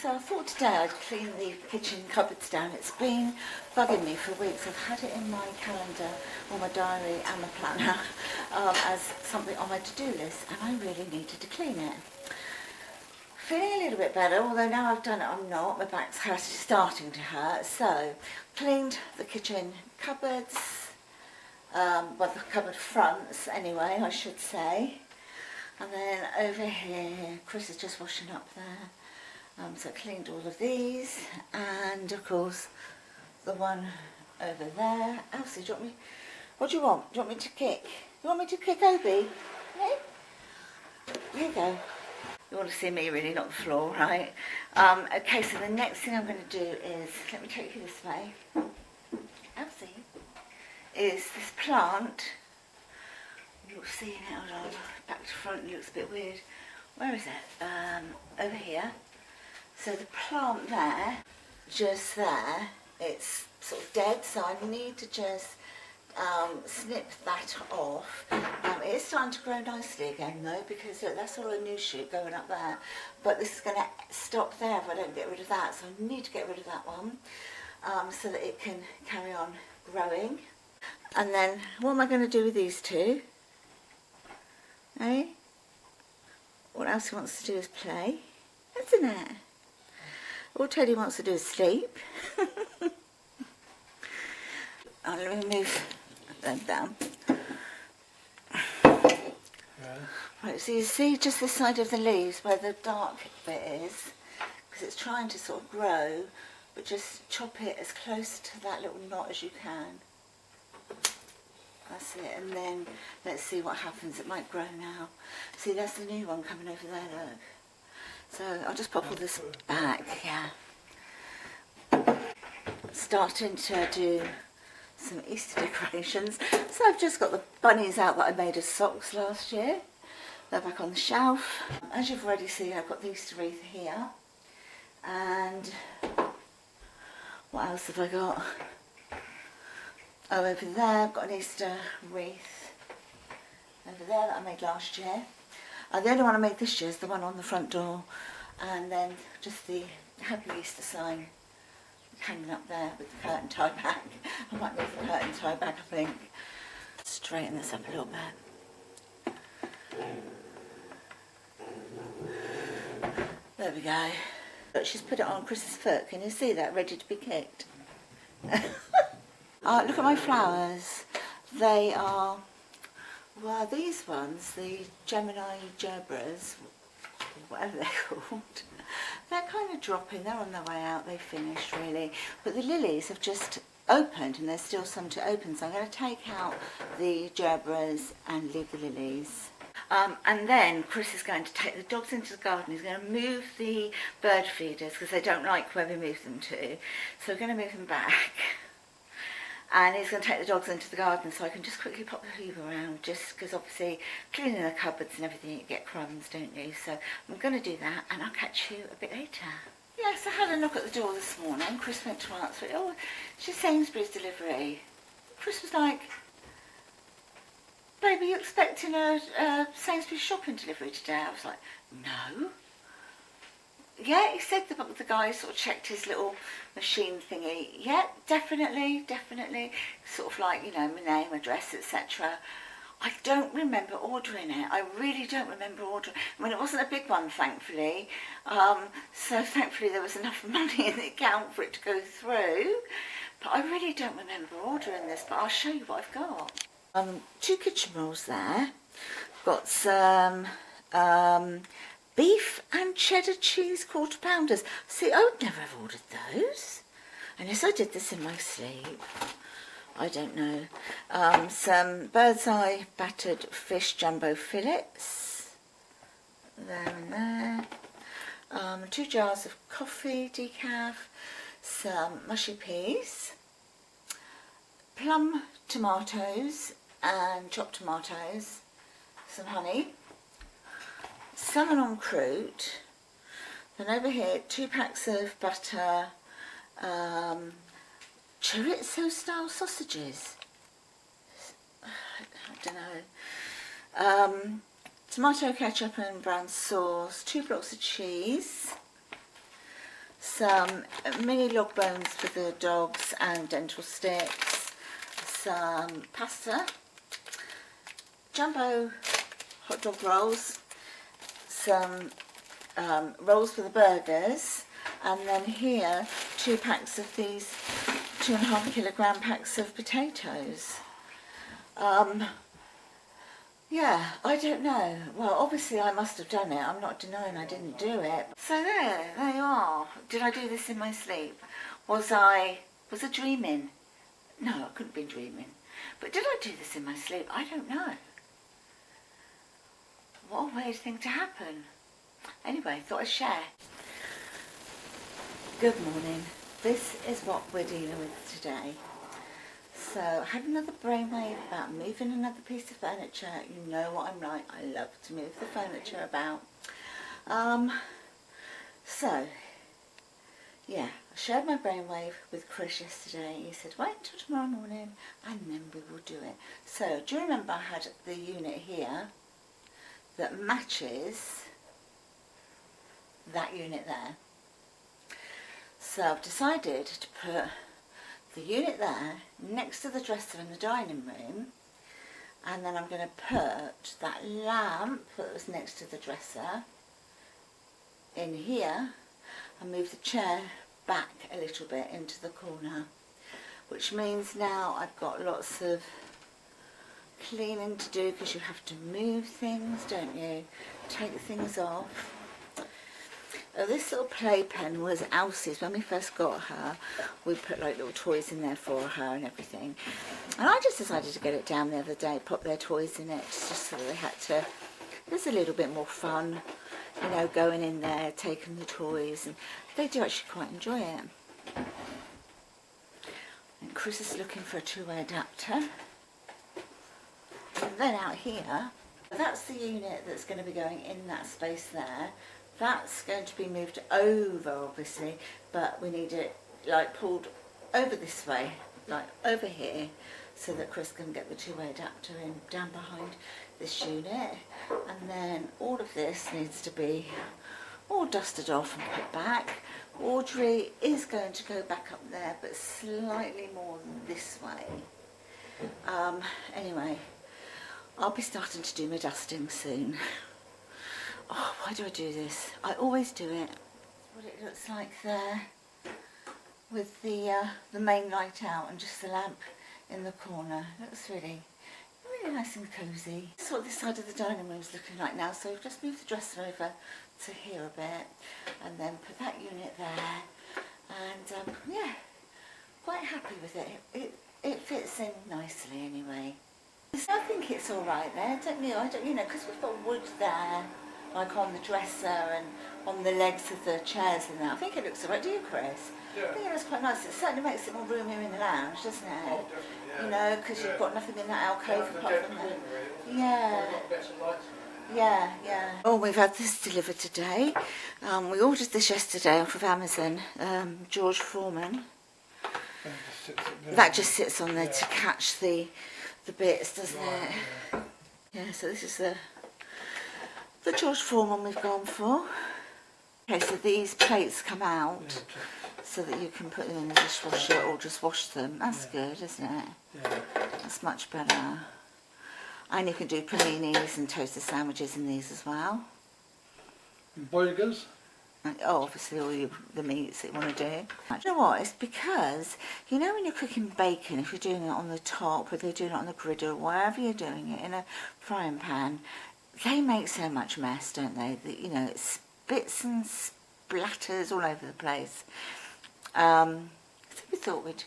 So I thought today I'd clean the kitchen cupboards down. It's been bugging me for weeks. I've had it in my calendar or my diary and my planner as something on my to-do list, and I really needed to clean it. Feeling a little bit better, although now I've done it I'm not. My back's starting to hurt. So cleaned the kitchen cupboards, well, the cupboard fronts anyway, I should say. And then over here, Chris is just washing up there. So I cleaned all of these, and of course the one over there. Elsie, do you want me? What do you want? Do you want me to kick? You want me to kick Obi? No? Here you go. You want to see me really, not the floor, right? Okay, so the next thing I'm going to do is, let me take you this way. Elsie, is this plant. You're seeing it, hold on, back to front, it looks a bit weird. Where is it? Over here. So the plant there, just there, it's sort of dead, so I need to just snip that off. It is starting to grow nicely again though, because look, that's all a new shoot going up there. But this is going to stop there if I don't get rid of that, so I need to get rid of that one so that it can carry on growing. And then what am I going to do with these two? Eh? What else he wants to do is play, isn't it? All Teddy wants to do is sleep. Let me move them down. Right, so you see just this side of the leaves where the dark bit is, because it's trying to sort of grow, but just chop it as close to that little knot as you can. That's it, and then let's see what happens. It might grow now. See, there's the new one coming over there, look. So I'll just pop all this back, yeah. Starting to do some Easter decorations. So I've just got the bunnies out that I made as socks last year. They're back on the shelf. As you've already seen, I've got the Easter wreath here. And what else have I got? Oh, over there I've got an Easter wreath. Over there that I made last year. The only one I made this year is the one on the front door, and then just the Happy Easter sign hanging up there with the curtain tie back. I might move the curtain tie back, I think. Straighten this up a little bit. There we go. Look, she's put it on Chris's foot. Can you see that? Ready to be kicked. Look at my flowers. They are... well, these ones, the Gemini gerbras, whatever they're called, they're kind of dropping. They're on their way out. They finished, really. But the lilies have just opened, and there's still some to open. So I'm going to take out the gerbras and leave the lilies. And then Chris is going to take the dogs into the garden. He's going to move the bird feeders because they don't like where we move them to. So we're going to move them back. And he's going to take the dogs into the garden, so I can just quickly pop the hoover around, just because obviously cleaning the cupboards and everything, you get crumbs, don't you? So I'm going to do that, and I'll catch you a bit later. Yes, I had a knock at the door this morning. Chris went to answer it. Oh, it's just Sainsbury's delivery. Chris was like, babe, are you expecting a Sainsbury's shopping delivery today? I was like, no. Yeah, he said the guy sort of checked his little machine thingy. Yeah, definitely. Sort of like, you know, my name, address, etc. I don't remember ordering it. I really don't remember ordering it. I mean, it wasn't a big one, thankfully. So thankfully there was enough money in the account for it to go through. But I really don't remember ordering this, but I'll show you what I've got. 2 kitchen rolls there. Got some... beef and cheddar cheese quarter pounders. See, I would never have ordered those. Unless I did this in my sleep. I don't know. Some bird's eye battered fish jumbo fillets. There and there. 2 jars of coffee decaf. Some mushy peas. Plum tomatoes and chopped tomatoes. Some honey. Salmon en croûte. Then over here, 2 packs of butter, chorizo style sausages. I don't know. Tomato ketchup and brown sauce, 2 blocks of cheese, some mini log bones for the dogs and dental sticks, some pasta, jumbo hot dog rolls, some rolls for the burgers, and then here 2 packs of these 2.5 kilogram packs of potatoes. Yeah, I don't know. Well, obviously I must have done it. I'm not denying I didn't do it. So there you are. Did I do this in my sleep? Was I dreaming? No, I couldn't be dreaming. But did I do this in my sleep? I don't know. What a weird thing to happen. Anyway, thought I'd share. Good morning. This is what we're dealing with today. So, I had another brainwave about moving another piece of furniture. You know what I'm like. I love to move the furniture about. So, yeah, I shared my brainwave with Chris yesterday. He said, wait until tomorrow morning and then we will do it. So, do you remember I had the unit here that matches that unit there? So I've decided to put the unit there next to the dresser in the dining room, and then I'm going to put that lamp that was next to the dresser in here and move the chair back a little bit into the corner, which means now I've got lots of cleaning to do, because you have to move things, don't you? Take things off. Oh, this little playpen was Elsie's. When we first got her, we put like little toys in there for her and everything. And I just decided to get it down the other day, put their toys in it, just so they had to, it was a little bit more fun, you know, going in there, taking the toys, and they do actually quite enjoy it. And Chris is looking for a two-way adapter. And then out here, that's the unit that's going to be going in that space there. That's going to be moved over, obviously, but we need it like pulled over this way, like over here, so that Chris can get the two-way adapter in down behind this unit. And then all of this needs to be all dusted off and put back. Audrey is going to go back up there, but slightly more this way. Anyway, I'll be starting to do my dusting soon. Oh, why do I do this? I always do it. That's what it looks like there, with the main light out and just the lamp in the corner. It looks really nice and cosy. That's what this side of the dining room is looking like now. So we've just moved the dresser over to here a bit, and then put that unit there. And yeah, quite happy with it. It fits in nicely anyway. So I think it's all right there, don't you? You know, because we've got wood there, like on the dresser and on the legs of the chairs and that. I think it looks all right, do you, Chris? Yeah. I think it looks quite nice. It certainly makes it more room here in the lounge, doesn't it? Oh, definitely, yeah. You know, because you've got nothing in that alcove apart from that. Yeah. Yeah. Oh, we've had this delivered today. We ordered this yesterday off of Amazon. George Foreman. That just sits on there to catch the bits, doesn't it? Yeah, so this is the George Foreman we've gone for. Okay, so these plates come out so that you can put them in the dishwasher or just wash them. That's good, isn't it? Yeah. That's much better. And you can do paninis and toasted sandwiches in these as well. And burgers? Oh, obviously all the meats that you want to do. You know what, it's because, you know when you're cooking bacon, if you're doing it on the top, or they're doing it on the griddle, wherever you're doing it, in a frying pan, they make so much mess, don't they? That, you know, it spits and splatters all over the place. So we thought we'd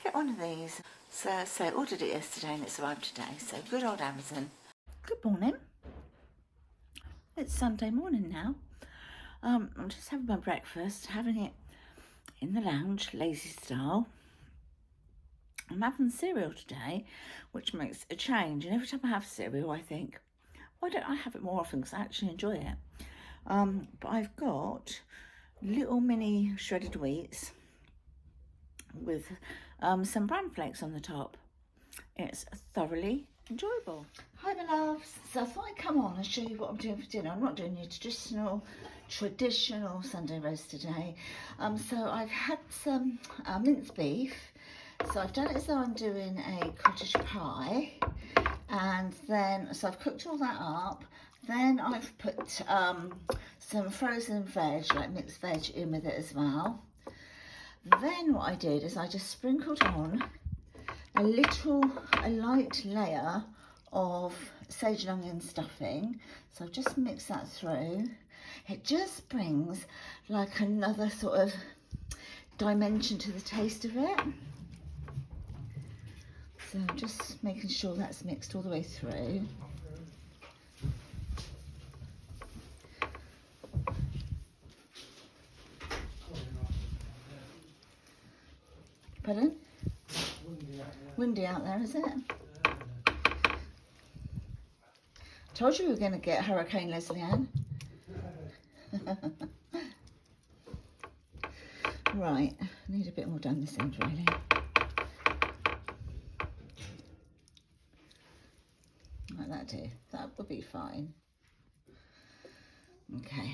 get one of these. So I ordered it yesterday and it's arrived today. So good old Amazon. Good morning. It's Sunday morning now. I'm just having my breakfast, having it in the lounge, lazy style. I'm having cereal today, which makes a change. And every time I have cereal, I think, why don't I have it more often? Because I actually enjoy it. But I've got little mini shredded wheats with some bran flakes on the top. It's thoroughly enjoyable. Hi my loves, so I thought I'd come on and show you what I'm doing for dinner. I'm not doing your traditional Sunday roast today. So I've had some minced beef, so I've done it as though I'm doing a cottage pie, and then so I've cooked all that up. Then I've put some frozen veg, like mixed veg, in with it as well. Then what I did is I just sprinkled on a light layer of sage and onion stuffing. So I've just mixed that through. It just brings like another sort of dimension to the taste of it. So just making sure that's mixed all the way through. Pardon? Windy out there, is it? Told you we were going to get Hurricane Lesleyanne. Right, I need a bit more down this end really. Like that do. That would be fine. Okay.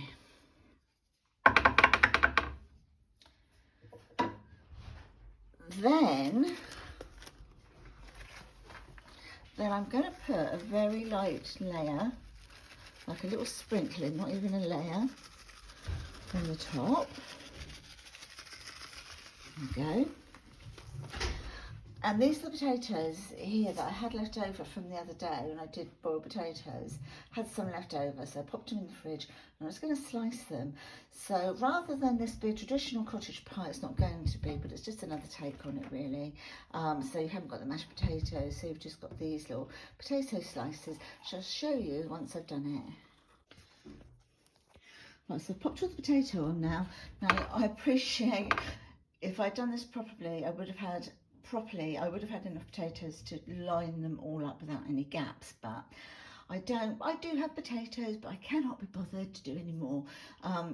Then I'm going to put a very light layer, like a little sprinkling, not even a layer, on the top. There we go. And these are the potatoes here that I had left over from the other day when I did boiled potatoes. Had some left over, so I popped them in the fridge and I was going to slice them. So rather than this be a traditional cottage pie, it's not going to be, but it's just another take on it really. So you haven't got the mashed potatoes, so you've just got these little potato slices. I'll show you once I've done it. Right, so I've popped all the potato on now. Now I appreciate if I'd done this properly, I would have had enough potatoes to line them all up without any gaps, but I don't. I do have potatoes, but I cannot be bothered to do any more,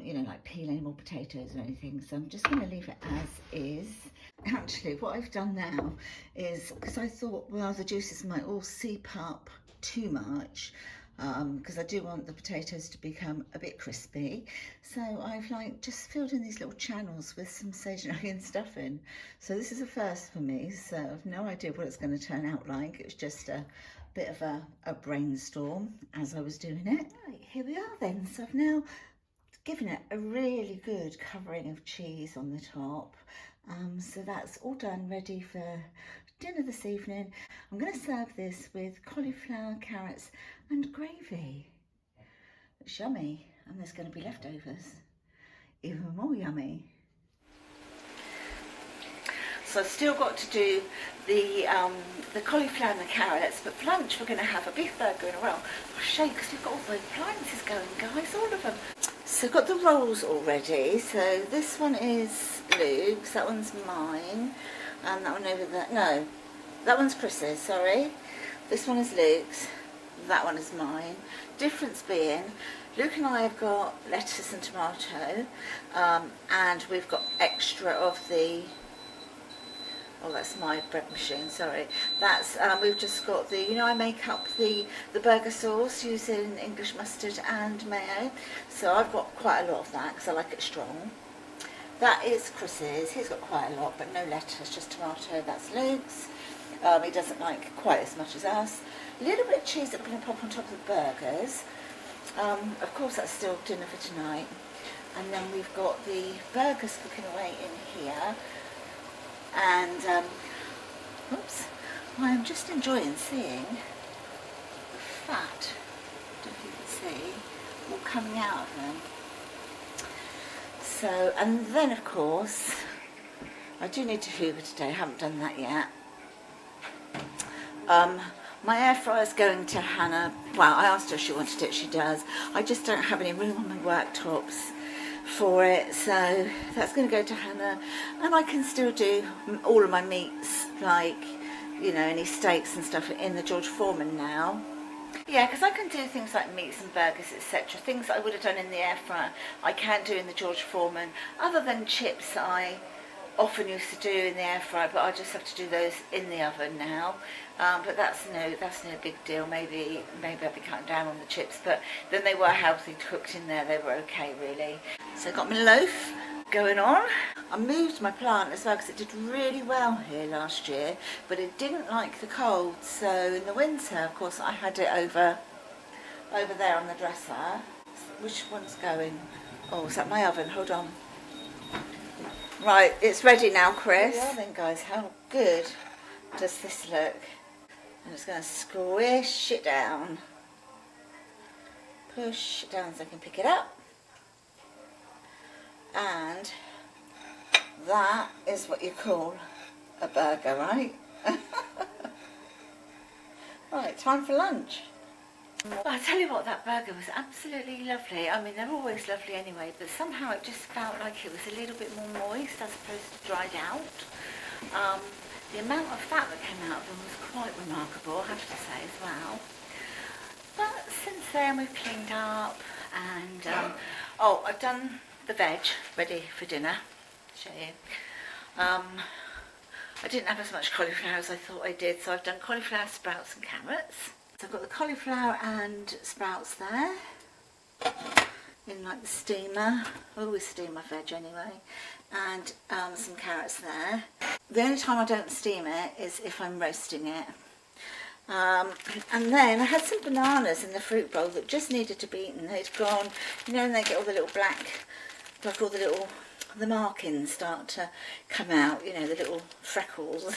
you know, like peel any more potatoes or anything, so I'm just going to leave it as is. Actually, what I've done now is, because I thought, well, the juices might all seep up too much, because I do want the potatoes to become a bit crispy, so I've like just filled in these little channels with some sage and onion stuffing. So this is a first for me, so I've no idea what it's going to turn out like. It was just a bit of a brainstorm as I was doing it. Right, here we are then. So I've now given it a really good covering of cheese on the top. So that's all done, ready for dinner this evening. I'm going to serve this with cauliflower, carrots and gravy. It's yummy, and there's going to be leftovers. Even more yummy. So I've still got to do the cauliflower and the carrots, but for lunch we're going to have a beef burger and a roll. I'll show you because we've got all the appliances going, guys, all of them. So I've got the rolls already. So this one is Luke's, that one's mine, and that one over there, no, that one's Chris's, sorry. This one is Luke's, that one is mine. Difference being, Luke and I have got lettuce and tomato, and we've got extra of the, oh, that's my bread machine, sorry. That's, we've just got the, you know, I make up the burger sauce using English mustard and mayo. So I've got quite a lot of that because I like it strong. That is Chris's, he's got quite a lot, but no lettuce, just tomato. That's Luke's. He doesn't like quite as much as us. A little bit of cheese that we're going to pop on top of the burgers. Of course, that's still dinner for tonight. And then we've got the burgers cooking away in here. And, oops, I'm just enjoying seeing the fat, I don't know if you can see, all coming out of them. So, and then of course, I do need to hoover today, I haven't done that yet. My air fryer is going to Hannah. Well, I asked her if she wanted it, she does. I just don't have any room on my worktops for it, so that's going to go to Hannah, and I can still do all of my meats, like, you know, any steaks and stuff in the George Foreman now. Yeah, because I can do things like meats and burgers, etc. Things that I would have done in the air fryer, I can do in the George Foreman. Other than chips, I often used to do in the air fryer, but I just have to do those in the oven now. But that's no big deal. Maybe I'll be cutting down on the chips, but then they were healthy cooked in there. They were okay, really. So I got my loaf going on. I moved my plant as well because it did really well here last year, but it didn't like the cold. So in the winter, of course, I had it over there on the dresser. Which one's going? Oh, is that my oven? Hold on. Right, it's ready now, Chris. Well then, guys, how good does this look? I'm just going to squish it down. Push it down so I can pick it up. And that is what you call a burger, right? Right, time for lunch. Well, I tell you what, that burger was absolutely lovely. I mean, they're always lovely anyway, but somehow it just felt like it was a little bit more moist as opposed to dried out. The amount of fat that came out of them was quite remarkable, I have to say, as well. But since then we've cleaned up and, oh, I've done the veg ready for dinner. I'll show you. I didn't have as much cauliflower as I thought I did, so I've done cauliflower, sprouts and carrots. So I've got the cauliflower and sprouts there, in like the steamer. I always steam my veg anyway. And some carrots there. The only time I don't steam it is if I'm roasting it. And then I had some bananas in the fruit bowl that just needed to be eaten. They'd gone, you know, and they get all the little black, like all the markings start to come out, you know, the little freckles,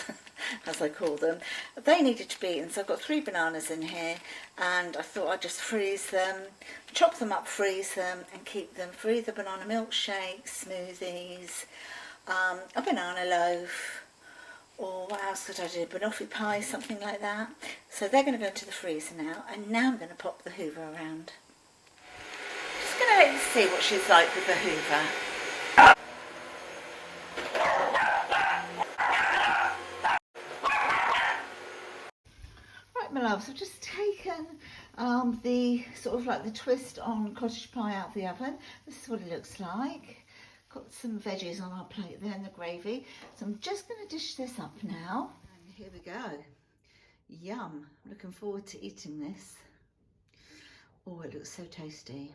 as I call them. They needed to be eaten, so I've got 3 bananas in here, and I thought I'd just freeze them, chop them up, freeze them, and keep them for either banana milkshakes, smoothies, a banana loaf, or what else could I do, banoffee pie, something like that. So they're going to go into the freezer now, and now I'm going to pop the Hoover around. Just going to let you see what she's like with the Hoover. My loves, I've just taken the sort of like the twist on cottage pie out of the oven. This is what it looks like. Got some veggies on our plate there and the gravy. So I'm just going to dish this up now. And here we go. Yum. I'm looking forward to eating this. Oh, it looks so tasty.